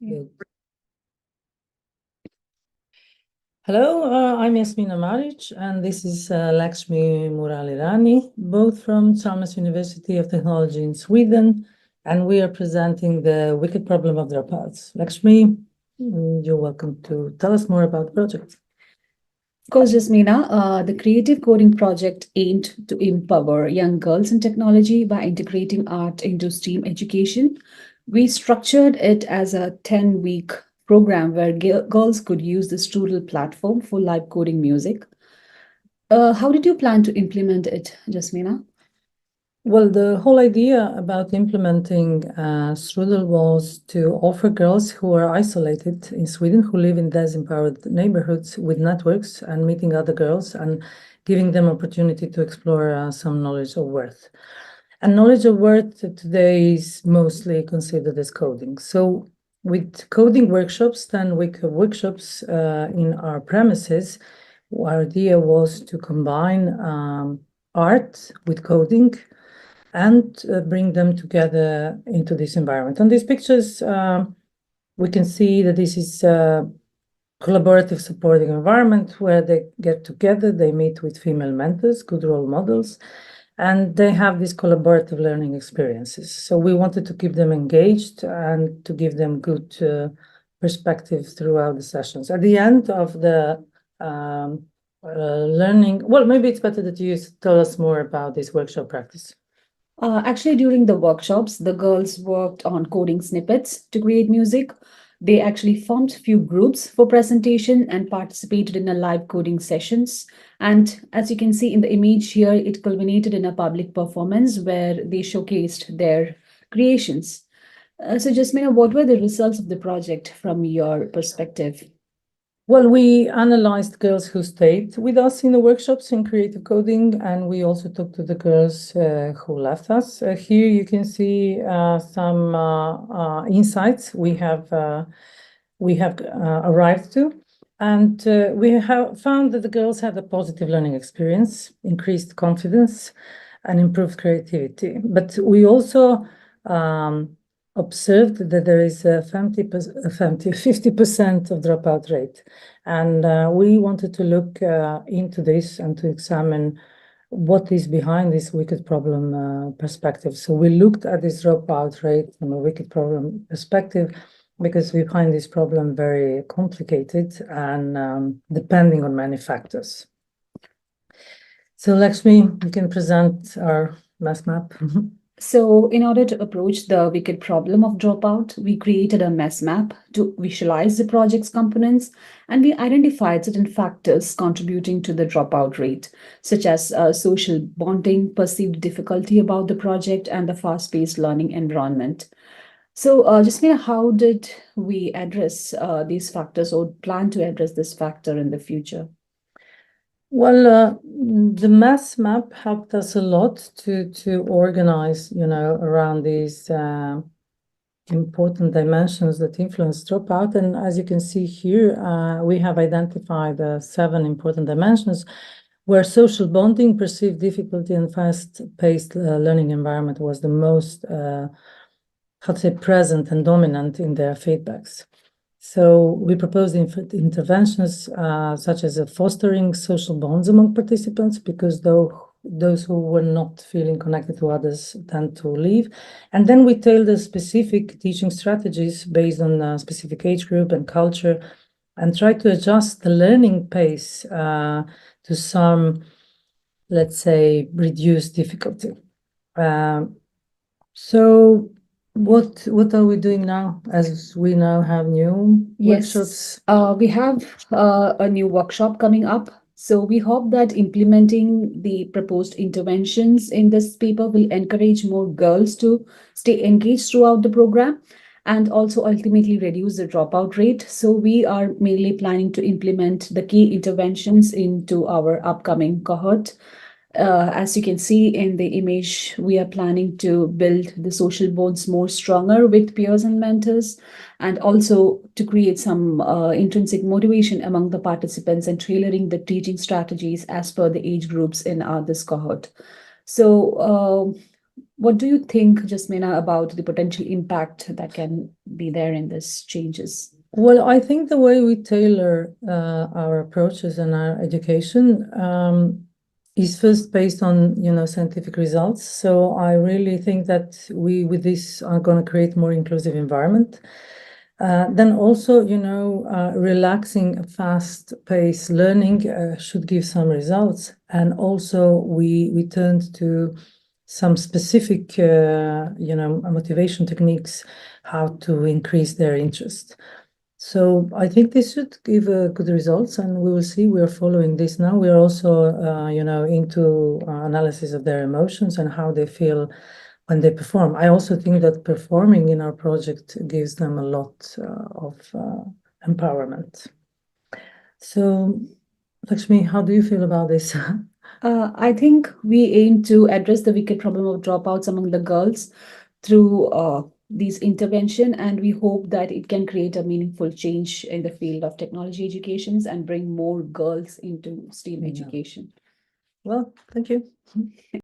Good. Hello, I'm Jasmina Maric, and this is Lekshmi Murali Rani, both from Chalmers University of Technology in Sweden, and we are presenting the wicked problem of dropouts. Lekshmi, you're welcome to tell us more about the project. Of course, Jasmina, the Creative Coding Project aimed to empower young girls in technology by integrating art into STEAM education. We structured it as a 10-week program where girls could use this Doodle platform for live coding music. How did you plan to implement it, Jasmina? Well, the whole idea about implementing Strudel was to offer girls who are isolated in Sweden, who live in disempowered neighborhoods with networks, and meeting other girls and giving them opportunity to explore some knowledge of worth. And knowledge of worth today is mostly considered as coding. So with coding workshops, 10-week workshops in our premises, our idea was to combine art with coding and bring them together into this environment. On these pictures, we can see that this is a collaborative supporting environment where they get together, they meet with female mentors, good role models, and they have these collaborative learning experiences. So we wanted to keep them engaged and to give them good perspective throughout the sessions. At the end of the learning, well, maybe it's better that you tell us more about this workshop practice. Actually, during the workshops, the girls worked on coding snippets to create music. They actually formed few groups for presentation and participated in a live coding sessions. And as you can see in the image here, it culminated in a public performance where they showcased their creations. So Jasmina, what were the results of the project from your perspective? Well, we analyzed girls who stayed with us in the workshops in creative coding, and we also talked to the girls who left us. Here you can see some insights we have arrived to. And we have found that the girls had a positive learning experience, increased confidence, and improved creativity. But we also observed that there is a 50% of dropout rate. And we wanted to look into this and to examine what is behind this wicked problem perspective. So we looked at this dropout rate from a wicked problem perspective because we find this problem very complicated and depending on many factors. So Lakshmi, you can present our mass map. So in order to approach the wicked problem of dropout, we created a mess map to visualize the project's components, and we identified certain factors contributing to the dropout rate, such as social bonding, perceived difficulty about the project, and the fast-paced learning environment. So Jasmina, how did we address these factors or plan to address this factor in the future? Well, the mass map helped us a lot to organize, around these important dimensions that influence dropout. And as you can see here, we have identified 7 important dimensions where social bonding, perceived difficulty, and fast-paced learning environment was the most, present and dominant in their feedbacks. So we proposed interventions such as fostering social bonds among participants, because those who were not feeling connected to others tend to leave. And then we tailored specific teaching strategies based on a specific age group and culture, and tried to adjust the learning pace to some, let's say, reduced difficulty. So what are we doing now, as we now have new workshops? We have a new workshop coming up. So we hope that implementing the proposed interventions in this paper will encourage more girls to stay engaged throughout the program and also ultimately reduce the dropout rate. So we are mainly planning to implement the key interventions into our upcoming cohort. As you can see in the image, we are planning to build the social bonds more stronger with peers and mentors, and also to create some intrinsic motivation among the participants and tailoring the teaching strategies as per the age groups in this cohort. So What do you think, Jasmina, about the potential impact that can be there in these changes? Well, I think the way we tailor our approaches and our education is first based on, scientific results. So I really think that we, with this, are going to create more inclusive environment. Then also, relaxing fast-paced learning should give some results. And also we turned to some specific, motivation techniques, how to increase their interest. So I think this should give good results, and we will see. We are following this now. We are also, into analysis of their emotions and how they feel when they perform. I also think that performing in our project gives them a lot of empowerment. So, Lakshmi, how do you feel about this? I think we aim to address the wicked problem of dropouts among the girls through these intervention, and we hope that it can create a meaningful change in the field of technology educations and bring more girls into STEAM Yeah. education. Well, thank you.